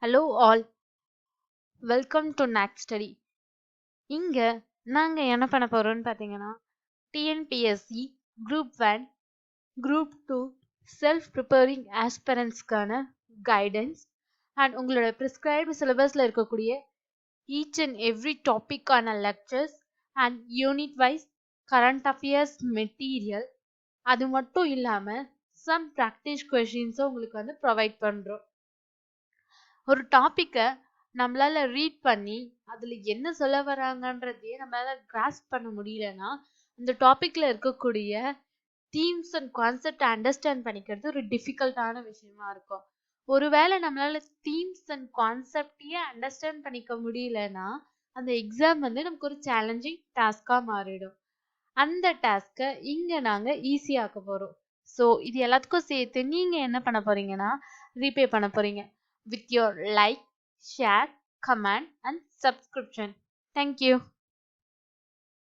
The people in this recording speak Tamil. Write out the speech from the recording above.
Hello all, welcome to KNACK study. இங்க நாங்க என்ன பண்ண போறோம்னு பாத்தீங்கன்னா TNPSC Group 1, Group 2 Self Preparing Aspirantsக்கான guidance and உங்களோட prescribed syllabusல இருக்கக்கூடிய each and every topic ஆன lectures and unit wise current affairs material அது மட்டும் இல்லாம some practice questions உங்களுக்கு provide பண்றோம். ஒரு டாபிக்கை நம்மளால ரீட் பண்ணி அதுல என்ன சொல்ல வராங்கன்றதையே நம்மளால கிராஸ்ப் பண்ண முடியலன்னா இந்த டாபிக்ல இருக்கக்கூடிய தீம்ஸ் அண்ட் கான்செப்ட் அண்டர்ஸ்டாண்ட் பண்ணிக்கிறது ஒரு டிஃபிகல்ட்டான விஷயமா இருக்கும். ஒருவேளை நம்மளால தீம்ஸ் அண்ட் கான்செப்டையே அண்டர்ஸ்டாண்ட் பண்ணிக்க முடியலன்னா அந்த எக்ஸாம் நமக்கு ஒரு சேலஞ்சிங் டாஸ்கா மாறிடும். அந்த டாஸ்கை இங்க நாங்க ஈஸியாக்க போறோம். ஸோ இது எல்லாத்துக்கும் சேர்த்து நீங்க என்ன பண்ண போறீங்கன்னா ரீபே பண்ண போறீங்க with your like, share, comment and subscription. Thank you.